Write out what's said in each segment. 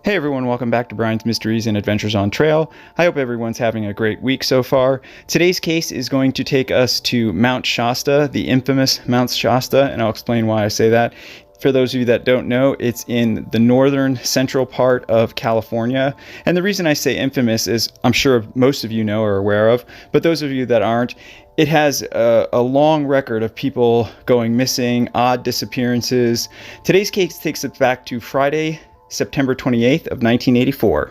Hey everyone, welcome back to Bryan's Mysteries and Adventures on Trail. I hope everyone's having a great week so far. Today's case is going to take us to Mt Shasta, the infamous Mt Shasta, and I'll explain why I say that. For those of you that don't know, it's in the northern central part of California. And the reason I say infamous is I'm sure most of you know or are aware of, but those of you that aren't, it has a long record of people going missing, odd disappearances. Today's case takes us back to Friday, September 28th of 1984.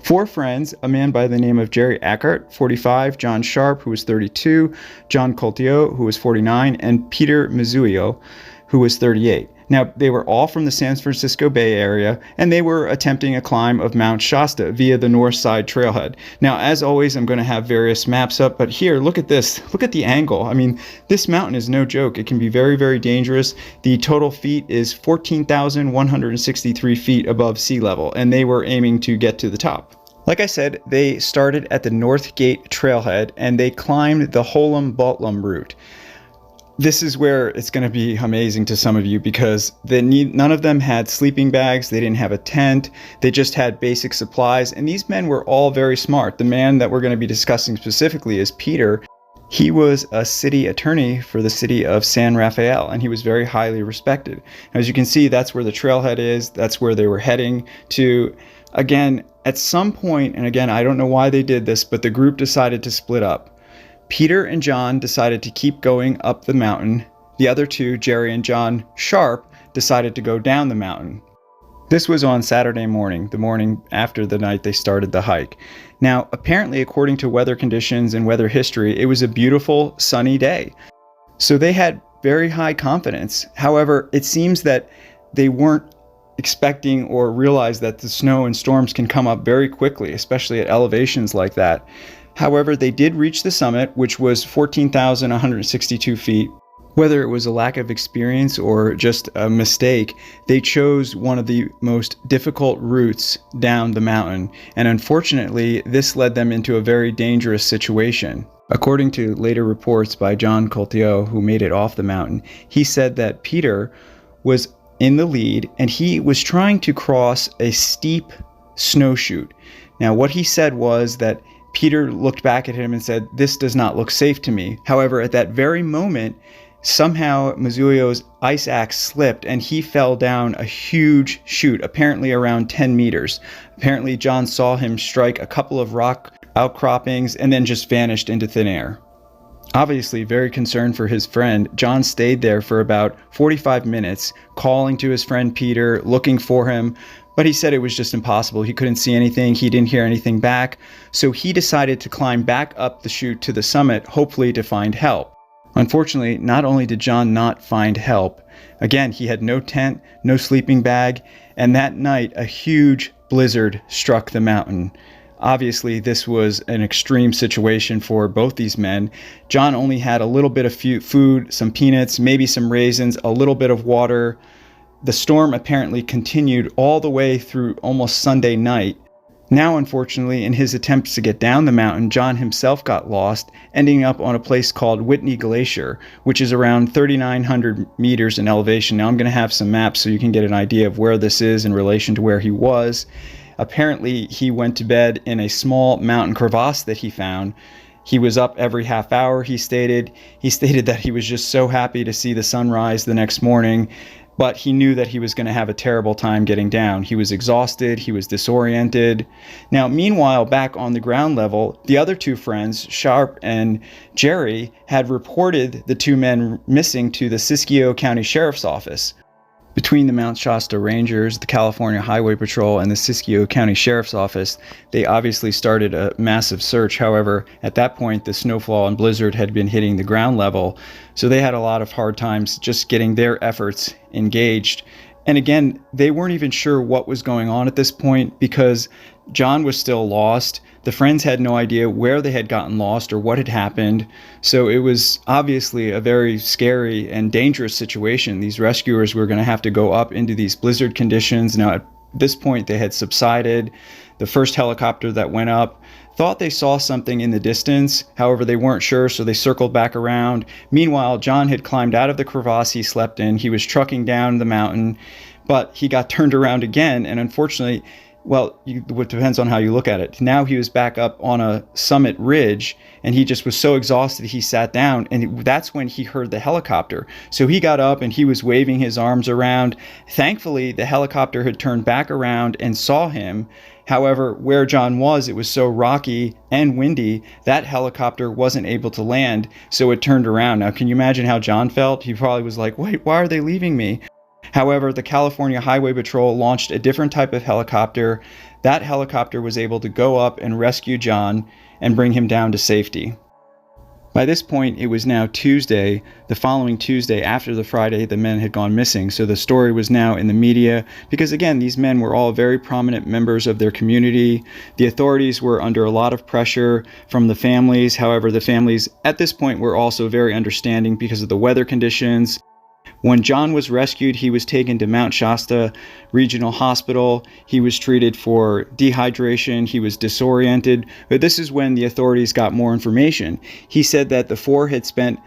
Four friends, a man by the name of Jerry Eckert, 45, John Sharp, who was 32, John Coltio, who was 49, and Peter Muzio, who was 38. Now, they were all from the San Francisco Bay Area, and they were attempting a climb of Mount Shasta via the north side trailhead. Now, as always, I'm going to have various maps up, but here, look at this. Look at the angle. I mean, this mountain is no joke. It can be very, very dangerous. The total feet is 14,163 feet above sea level, and they were aiming to get to the top. Like I said, they started at the North Gate trailhead, and they climbed the Holam-Baltlam route. This is where it's going to be amazing to some of you because none of them had sleeping bags. They didn't have a tent. They just had basic supplies. And these men were all very smart. The man that we're going to be discussing specifically is Peter. He was a city attorney for the city of San Rafael, and he was very highly respected. As you can see, that's where the trailhead is. That's where they were heading to. Again, at some point, and again, I don't know why they did this, but the group decided to split up. Peter and John decided to keep going up the mountain. The other two, Jerry and John Sharp, decided to go down the mountain. This was on Saturday morning, the morning after the night they started the hike. Now, apparently, according to weather conditions and weather history, it was a beautiful, sunny day. So they had very high confidence. However, it seems that they weren't expecting or realized that the snow and storms can come up very quickly, especially at elevations like that. However, they did reach the summit, which was 14,162 feet. Whether it was a lack of experience or just a mistake, they chose one of the most difficult routes down the mountain, and unfortunately, this led them into a very dangerous situation. According to later reports by John Coltio, who made it off the mountain, he said that Peter was in the lead, and he was trying to cross a steep snow chute. Now, what he said was that Peter looked back at him and said, "This does not look safe to me." However, at that very moment, somehow Muzio's ice axe slipped and he fell down a huge chute, apparently around 10 meters. Apparently, John saw him strike a couple of rock outcroppings and then just vanished into thin air. Obviously, very concerned for his friend, John stayed there for about 45 minutes, calling to his friend Peter, looking for him. But he said it was just impossible. He couldn't see anything. He didn't hear anything back. So he decided to climb back up the chute to the summit, hopefully to find help. Unfortunately, not only did John not find help, again, he had no tent, no sleeping bag, and that night a huge blizzard struck the mountain. Obviously, this was an extreme situation for both these men. John only had a little bit of food, some peanuts, maybe some raisins, a little bit of water. The storm apparently continued all the way through almost Sunday night. Now, unfortunately, in his attempts to get down the mountain, John himself got lost, ending up on a place called Whitney Glacier, which is around 3,900 meters in elevation. Now, I'm going to have some maps so you can get an idea of where this is in relation to where he was. Apparently, he went to bed in a small mountain crevasse that he found. He was up every half hour, he stated. He stated that he was just so happy to see the sunrise the next morning. But he knew that he was going to have a terrible time getting down. He was exhausted. He was disoriented. Now, meanwhile, back on the ground level, the other two friends, Sharp and Jerry, had reported the two men missing to the Siskiyou County Sheriff's Office. Between the Mount Shasta Rangers, the California Highway Patrol, and the Siskiyou County Sheriff's Office, they obviously started a massive search. However, at that point, the snowfall and blizzard had been hitting the ground level, so they had a lot of hard times just getting their efforts engaged. And again, they weren't even sure what was going on at this point because John was still lost. The friends had no idea where they had gotten lost or what had happened. So it was obviously a very scary and dangerous situation. These rescuers were going to have to go up into these blizzard conditions. Now, at this point, they had subsided. The first helicopter that went up thought they saw something in the distance. However, they weren't sure, so they circled back around. Meanwhile, John had climbed out of the crevasse he slept in. He was trucking down the mountain, but he got turned around again, and unfortunately, Well, it depends on how you look at it. Now he was back up on a summit ridge, and he just was so exhausted he sat down, and that's when he heard the helicopter. So he got up and he was waving his arms around. Thankfully, the helicopter had turned back around and saw him. However, where John was, it was so rocky and windy, that helicopter wasn't able to land, so it turned around. Now, can you imagine how John felt? He probably was like, wait, why are they leaving me? However, the California Highway Patrol launched a different type of helicopter. That helicopter was able to go up and rescue John and bring him down to safety. By this point, it was now Tuesday, the following Tuesday after the Friday the men had gone missing. So the story was now in the media because, again, these men were all very prominent members of their community. The authorities were under a lot of pressure from the families. However, the families at this point were also very understanding because of the weather conditions. When John was rescued, he was taken to Mt Shasta Regional Hospital. He was treated for dehydration. He was disoriented. But this is when the authorities got more information. He said that the four had spent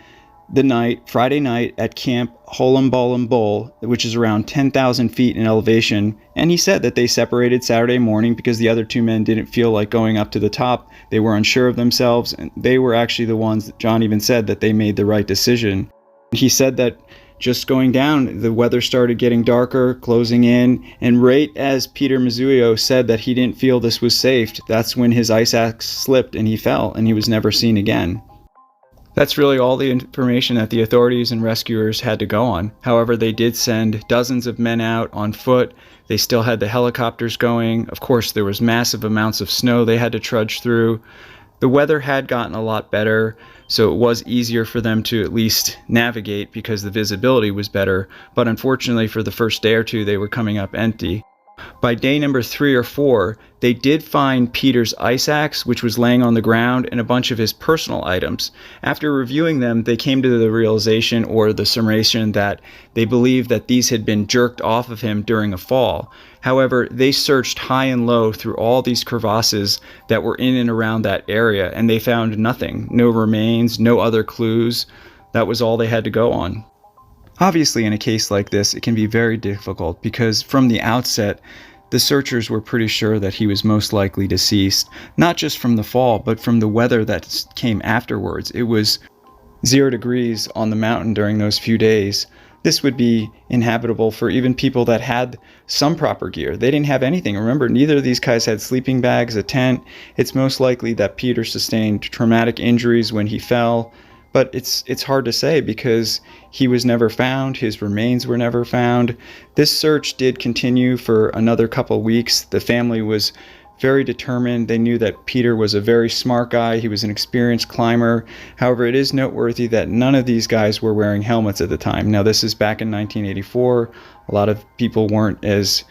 the night, Friday night, at Camp Holumbalum Bowl, which is around 10,000 feet in elevation. And he said that they separated Saturday morning because the other two men didn't feel like going up to the top. They were unsure of themselves. And they were actually the ones that John even said that they made the right decision. He said that just going down, the weather started getting darker, closing in, and right as Peter Muzio said that he didn't feel this was safe, that's when his ice axe slipped and he fell, and he was never seen again. That's really all the information that the authorities and rescuers had to go on. However, they did send dozens of men out on foot. They still had the helicopters going. Of course, there was massive amounts of snow they had to trudge through. The weather had gotten a lot better, so it was easier for them to at least navigate because the visibility was better, but unfortunately for the first day or two they were coming up empty. By day number 3 or 4, they did find Peter's ice axe, which was laying on the ground, and a bunch of his personal items. After reviewing them, they came to the realization or the summation that they believed that these had been jerked off of him during a fall. However, they searched high and low through all these crevasses that were in and around that area, and they found nothing. No remains, no other clues. That was all they had to go on. Obviously, in a case like this, it can be very difficult because from the outset, the searchers were pretty sure that he was most likely deceased, not just from the fall, but from the weather that came afterwards. It was 0 degrees on the mountain during those few days. This would be inhabitable for even people that had some proper gear. They didn't have anything. Remember, neither of these guys had sleeping bags, a tent. It's most likely that Peter sustained traumatic injuries when he fell. But it's hard to say because he was never found, his remains were never found. This search did continue for another couple weeks. The family was very determined. They knew that Peter was a very smart guy. He was an experienced climber. However, it is noteworthy that none of these guys were wearing helmets at the time. Now, this is back in 1984. A lot of people weren't as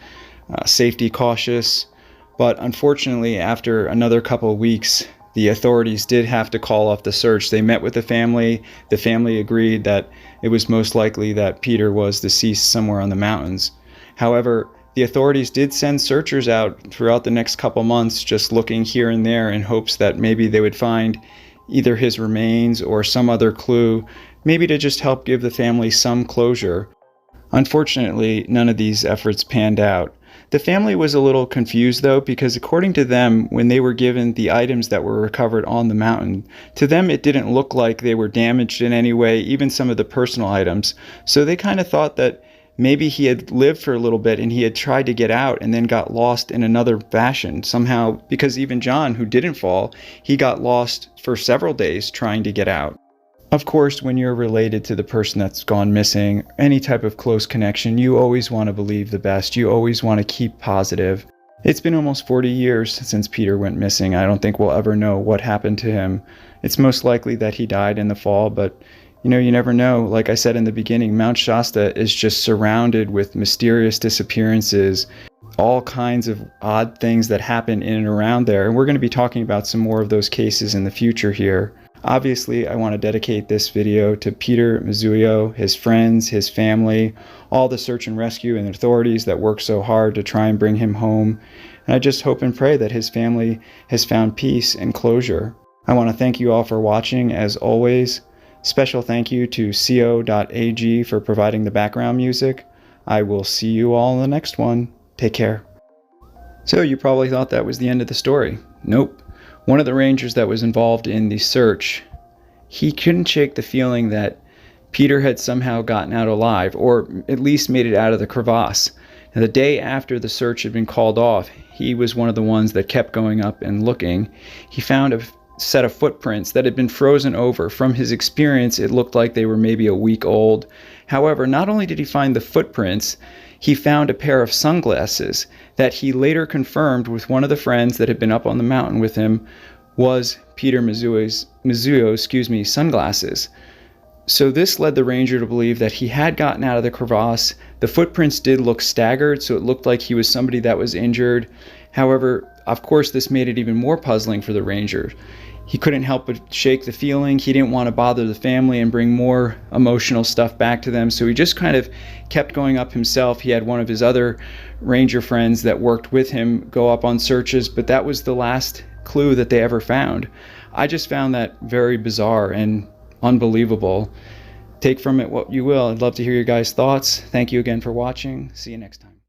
safety cautious. But unfortunately, after another couple of weeks, the authorities did have to call off the search. They met with the family. The family agreed that it was most likely that Peter was deceased somewhere on the mountains. However, the authorities did send searchers out throughout the next couple months, just looking here and there in hopes that maybe they would find either his remains or some other clue, maybe to just help give the family some closure. Unfortunately, none of these efforts panned out. The family was a little confused, though, because according to them, when they were given the items that were recovered on the mountain, to them it didn't look like they were damaged in any way, even some of the personal items. So they kind of thought that maybe he had lived for a little bit and he had tried to get out and then got lost in another fashion somehow, because even John, who didn't fall, he got lost for several days trying to get out. Of course, when you're related to the person that's gone missing, any type of close connection, you always want to believe the best. You always want to keep positive. It's been almost 40 years since Peter went missing. I don't think we'll ever know what happened to him. It's most likely that he died in the fall, but you never know. Like I said in the beginning, Mount Shasta is just surrounded with mysterious disappearances, all kinds of odd things that happen in and around there. And we're going to be talking about some more of those cases in the future here. Obviously, I want to dedicate this video to Peter Muzio, his friends, his family, all the search and rescue and authorities that worked so hard to try and bring him home. And I just hope and pray that his family has found peace and closure. I want to thank you all for watching, as always. Special thank you to co.ag for providing the background music. I will see you all in the next one. Take care. So you probably thought that was the end of the story. Nope. One of the rangers that was involved in the search, he couldn't shake the feeling that Peter had somehow gotten out alive, or at least made it out of the crevasse. And the day after the search had been called off, he was one of the ones that kept going up and looking. He found a set of footprints that had been frozen over. From his experience, it looked like they were maybe a week old. However, not only did he find the footprints, he found a pair of sunglasses that he later confirmed with one of the friends that had been up on the mountain with him was Peter Muzio's sunglasses. So this led the ranger to believe that he had gotten out of the crevasse. The footprints did look staggered, so it looked like he was somebody that was injured. However, of course, this made it even more puzzling for the ranger. He couldn't help but shake the feeling. He didn't want to bother the family and bring more emotional stuff back to them, so he just kind of kept going up himself. He had one of his other ranger friends that worked with him go up on searches, but that was the last clue that they ever found. I just found that very bizarre and unbelievable. Take from it what you will. I'd love to hear your guys' thoughts. Thank you again for watching. See you next time.